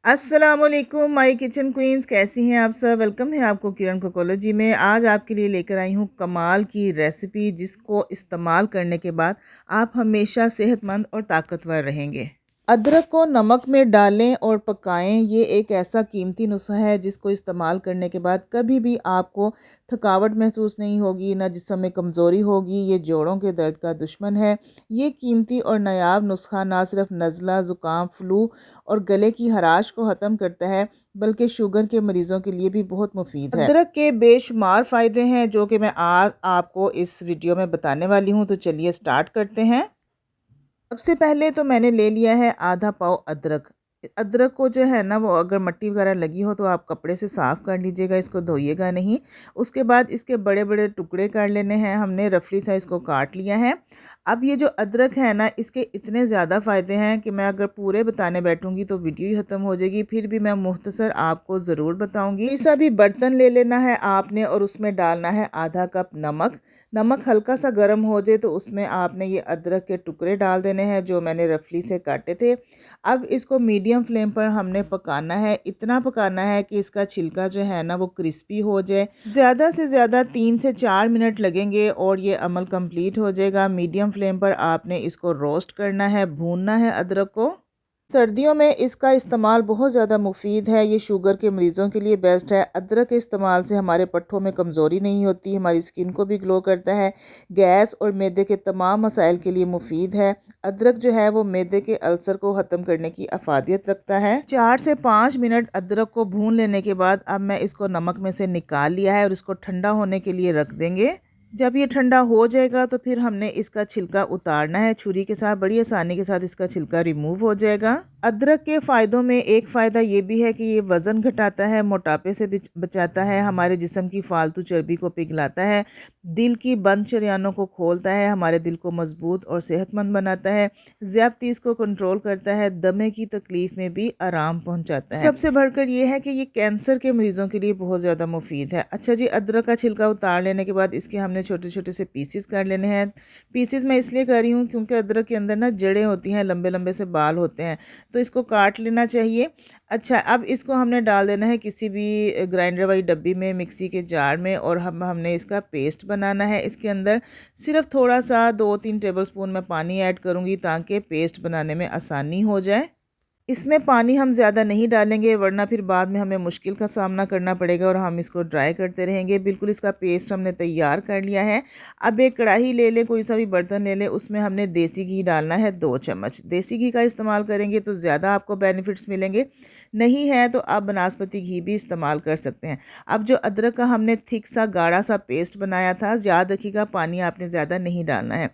अस्सलामुअलैकुम my kitchen queen's, कैसी हैं आप सब। वेलकम है आपको किरण कुकोलॉजी में। आज आपके लिए लेकर आई हूँ कमाल की रेसिपी, जिसको इस्तेमाल करने के बाद आप हमेशा सेहतमंद और ताकतवर रहेंगे। अदरक को नमक में डालें और पकाएं। ये एक ऐसा कीमती नुस्खा है जिसको इस्तेमाल करने के बाद कभी भी आपको थकावट महसूस नहीं होगी, ना जिस्म में कमज़ोरी होगी। ये जोड़ों के दर्द का दुश्मन है। ये कीमती और नायाब नुस्खा ना सिर्फ नज़ला, ज़ुकाम, फ्लू और गले की खराश को ख़त्म करता है, बल्कि शुगर के मरीज़ों के लिए भी बहुत मुफीद है। अदरक के बेशुमार फ़ायदे हैं जो कि मैं आज आपको इस वीडियो में बताने वाली हूँ। तो चलिए स्टार्ट करते हैं। सबसे पहले तो मैंने ले लिया है आधा पाव अदरक। अदरक को जो है ना, वो अगर मिट्टी वगैरह लगी हो तो आप कपड़े से साफ़ कर लीजिएगा, इसको धोइएगा नहीं। उसके बाद इसके बड़े बड़े टुकड़े कर लेने हैं। हमने रफली साइज़ को काट लिया है। अब ये जो अदरक है ना, इसके इतने ज़्यादा फ़ायदे हैं कि मैं अगर पूरे बताने बैठूंगी तो वीडियो ही ख़त्म हो जाएगी। फिर भी मैं मुख्तसर आपको ज़रूर बताऊँगी। ऐसा भी बर्तन ले लेना है आपने और उसमें डालना है आधा कप नमक। नमक हल्का सा गर्म हो जाए तो उसमें आपने ये अदरक के टुकड़े डाल देने हैं जो मैंने रफली से काटे थे। अब इसको मीडियम फ्लेम पर हमने पकाना है। इतना पकाना है कि इसका छिलका जो है ना, वो क्रिस्पी हो जाए। ज़्यादा से ज़्यादा 3 से 4 मिनट लगेंगे और ये अमल कंप्लीट हो जाएगा। मीडियम फ्लेम पर आपने इसको रोस्ट करना है, भूनना है अदरक को। सर्दियों में इसका इस्तेमाल बहुत ज़्यादा मुफीद है। ये शुगर के मरीज़ों के लिए बेस्ट है। अदरक के इस्तेमाल से हमारे पट्ठों में कमज़ोरी नहीं होती, हमारी स्किन को भी ग्लो करता है। गैस और मैदे के तमाम मसाइल के लिए मुफीद है। अदरक जो है वो मैदे के अल्सर को ख़त्म करने की अफादियत रखता है। 4 से 5 मिनट अदरक को भून लेने के बाद अब मैं इसको नमक में से निकाल लिया है और इसको ठंडा होने के लिए रख देंगे। जब ये ठंडा हो जाएगा तो फिर हमने इसका छिलका उतारना है। छुरी के साथ बड़ी आसानी के साथ इसका छिलका रिमूव हो जाएगा। अदरक के फ़ायदों में एक फ़ायदा ये भी है कि ये वज़न घटाता है, मोटापे से बचाता है, हमारे जिस्म की फालतू चर्बी को पिघलाता है, दिल की बंद शरियानों को खोलता है, हमारे दिल को मजबूत और सेहतमंद बनाता है, ज़्यादतीस को कंट्रोल करता है, दमे की तकलीफ़ में भी आराम पहुँचाता है। सबसे बढ़कर ये है कि ये कैंसर के मरीज़ों के लिए बहुत ज़्यादा मुफीद है। अच्छा जी, अदरक का छिलका उतार लेने के बाद इसके हमने छोटे छोटे से पीसेस कर लेने हैं। पीसेस मैं इसलिए कर रही हूँ क्योंकि अदरक के अंदर ना जड़ें होती हैं, लंबे लंबे से बाल होते हैं, तो इसको काट लेना चाहिए। अच्छा, अब इसको हमने डाल देना है किसी भी ग्राइंडर वाली डब्बी में, मिक्सी के जार में, और हमने इसका पेस्ट बनाना है। इसके अंदर सिर्फ थोड़ा सा 2-3 टेबलस्पून मैं पानी ऐड करूँगी ताकि पेस्ट बनाने में आसानी हो जाए। इसमें पानी हम ज़्यादा नहीं डालेंगे वरना फिर बाद में हमें मुश्किल का सामना करना पड़ेगा और हम इसको ड्राई करते रहेंगे। बिल्कुल इसका पेस्ट हमने तैयार कर लिया है। अब एक कढ़ाई ले लें, कोई सा भी बर्तन ले लें, उसमें हमने देसी घी डालना है 2 चम्मच। देसी घी का इस्तेमाल करेंगे तो ज़्यादा आपको बेनिफिट्स मिलेंगे। नहीं है तो आप बनास्पति घी भी इस्तेमाल कर सकते हैं। अब जो अदरक का हमने थिक सा गाढ़ा सा पेस्ट बनाया था, याद रखिएगा पानी आपने ज़्यादा नहीं डालना है।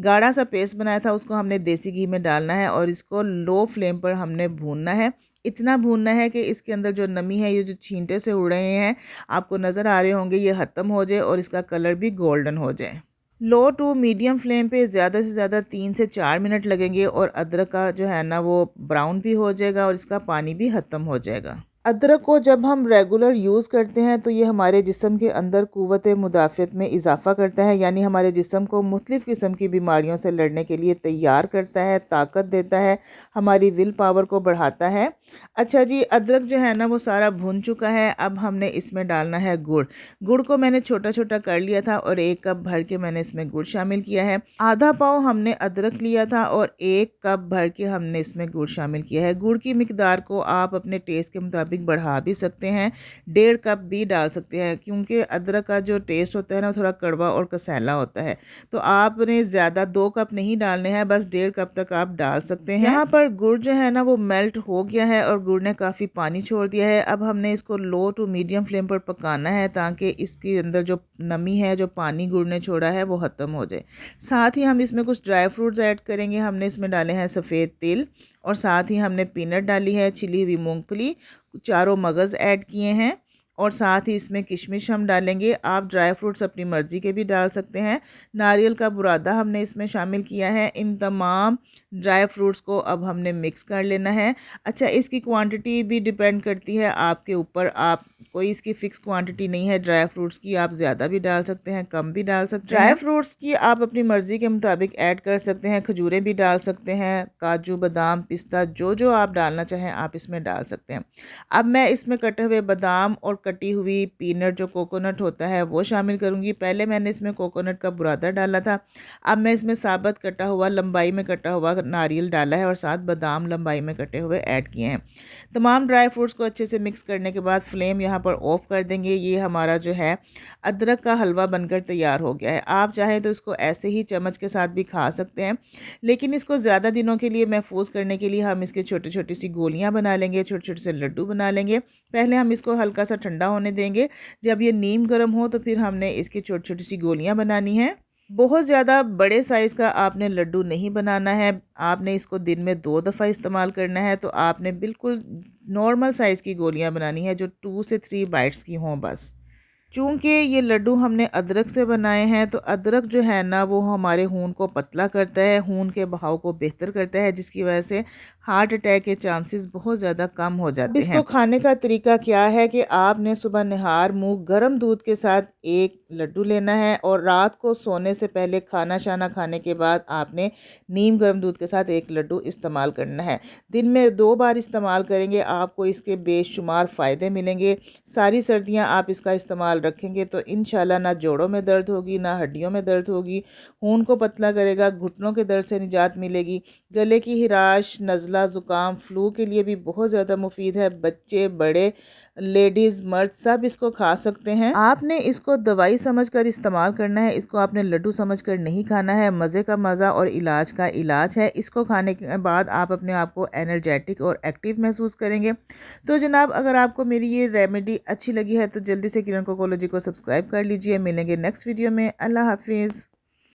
गाढ़ा सा पेस्ट बनाया था उसको हमने देसी घी में डालना है और इसको लो फ्लेम पर हमने भूनना है। इतना भूनना है कि इसके अंदर जो नमी है, ये जो छींटे से उड़ रहे हैं आपको नज़र आ रहे होंगे, ये ख़त्म हो जाए और इसका कलर भी गोल्डन हो जाए। लो टू मीडियम फ्लेम पे ज़्यादा से ज़्यादा 3 से 4 मिनट लगेंगे और अदरक का जो है ना, वो ब्राउन भी हो जाएगा और इसका पानी भी ख़त्म हो जाएगा। अदरक को जब हम रेगुलर यूज़ करते हैं तो ये हमारे जिस्म के अंदर क़ुव्वत मुदाफ़ियत में इजाफ़ा करता है, यानी हमारे जिस्म को मुख्तलिफ़ किस्म की बीमारियों से लड़ने के लिए तैयार करता है, ताकत देता है, हमारी विल पावर को बढ़ाता है। अच्छा जी, अदरक जो है ना वो सारा भुन चुका है। अब हमने इसमें डालना है गुड़। गुड़ को मैंने छोटा छोटा कर लिया था और 1 कप भर के मैंने इसमें गुड़ शामिल किया है। आधा पाव हमने अदरक लिया था और 1 कप भर के हमने इसमें गुड़ शामिल किया है। गुड़ की मिकदार को आप अपने टेस्ट के मुताबिक बढ़ा भी सकते हैं, 1.5 कप भी डाल सकते हैं, क्योंकि अदरक का जो टेस्ट होता है ना, थोड़ा कड़वा और कसैला होता है। तो आपने ज़्यादा 2 कप नहीं डालने हैं, बस 1.5 कप तक आप डाल सकते हैं। यहाँ पर गुड़ जो है ना वो मेल्ट हो गया है और गुड़ ने काफ़ी पानी छोड़ दिया है। अब हमने इसको लो टू मीडियम फ्लेम पर पकाना है ताकि इसके अंदर जो नमी है, जो पानी गुड़ ने छोड़ा है, वो ख़त्म हो जाए। साथ ही हम इसमें कुछ ड्राई फ्रूट्स ऐड करेंगे। हमने इसमें डाले हैं सफ़ेद तिल और साथ ही हमने पीनट डाली है, छिली हुई मूंगफली, चारों मगज़ ऐड किए हैं और साथ ही इसमें किशमिश हम डालेंगे। आप ड्राई फ्रूट्स अपनी मर्ज़ी के भी डाल सकते हैं। नारियल का बुरादा हमने इसमें शामिल किया है। इन तमाम ड्राई फ्रूट्स को अब हमने मिक्स कर लेना है। अच्छा, इसकी क्वांटिटी भी डिपेंड करती है आपके ऊपर, आप कोई इसकी फ़िक्स क्वांटिटी नहीं है। ड्राई फ्रूट्स की आप ज़्यादा भी डाल सकते हैं, कम भी डाल सकते हैं। ड्राई फ्रूट्स की आप अपनी मर्ज़ी के मुताबिक ऐड कर सकते हैं। खजूरें भी डाल सकते हैं, काजू, बादाम, पिस्ता जो जो आप डालना चाहें आप इसमें डाल सकते हैं। अब मैं इसमें कटे हुए बादाम और कटी हुई पीनट जो कोकोनट होता है वो शामिल करूँगी। पहले मैंने इसमें कोकोनट का बुरादा डाला था, अब मैं इसमें साबुत कटा हुआ, लंबाई में कटा हुआ नारियल डाला है और साथ बादाम लंबाई में कटे हुए ऐड किए हैं। तमाम ड्राई फ्रूट्स को अच्छे से मिक्स करने के बाद फ्लेम यहाँ पर ऑफ कर देंगे। ये हमारा जो है अदरक का हलवा बनकर तैयार हो गया है। आप चाहें तो इसको ऐसे ही चम्मच के साथ भी खा सकते हैं, लेकिन इसको ज़्यादा दिनों के लिए महफूज करने के लिए हम इसके छोटी छोटी सी गोलियाँ बना लेंगे, छोटे छोटे से लड्डू बना लेंगे। पहले हम इसको हल्का सा ठंडा होने देंगे। जब ये नीम गर्म हो तो फिर हमने इसकी छोटी छोटी सी गोलियाँ बनानी है। बहुत ज़्यादा बड़े साइज़ का आपने लड्डू नहीं बनाना है। आपने इसको दिन में 2 दफ़ा इस्तेमाल करना है, तो आपने बिल्कुल नॉर्मल साइज़ की गोलियां बनानी है जो 2 से 3 बाइट्स की हों बस। चूँकि ये लड्डू हमने अदरक से बनाए हैं, तो अदरक जो है ना वो हमारे खून को पतला करता है, खून के बहाव को बेहतर करता है, जिसकी वजह से हार्ट अटैक के चांसेस बहुत ज़्यादा कम हो जाते हैं। इसको खाने का तरीका क्या है कि आपने सुबह निहार मुँह गर्म दूध के साथ एक लड्डू लेना है और रात को सोने से पहले खाना शाना खाने के बाद आपने नीम गर्म दूध के साथ एक लड्डू इस्तेमाल करना है। दिन में 2 बार इस्तेमाल करेंगे, आपको इसके बेशुमार फ़ायदे मिलेंगे। सारी सर्दियाँ आप इसका इस्तेमाल रखेंगे तो इंशाल्लाह ना जोड़ों में दर्द होगी, ना हड्डियों में दर्द होगी। खून को पतला करेगा, घुटनों के दर्द से निजात मिलेगी। गले की खराश, नज़ला, ज़ुकाम, फ्लू के लिए भी बहुत ज़्यादा मुफीद है। बच्चे, बड़े, लेडीज़, मर्द सब इसको खा सकते हैं। आपने इसको दवाई समझकर इस्तेमाल करना है, इसको आपने लड्डू समझकर नहीं खाना है। मज़े का मज़ा और इलाज का इलाज है। इसको खाने के बाद आप अपने आप को एनर्जेटिक और एक्टिव महसूस करेंगे। तो जनाब, अगर आपको मेरी ये रेमेडी अच्छी लगी है तो जल्दी से किरण कोकोलॉजी को सब्सक्राइब कर लीजिए। मिलेंगे नेक्स्ट वीडियो में। अल्लाह हाफिज़।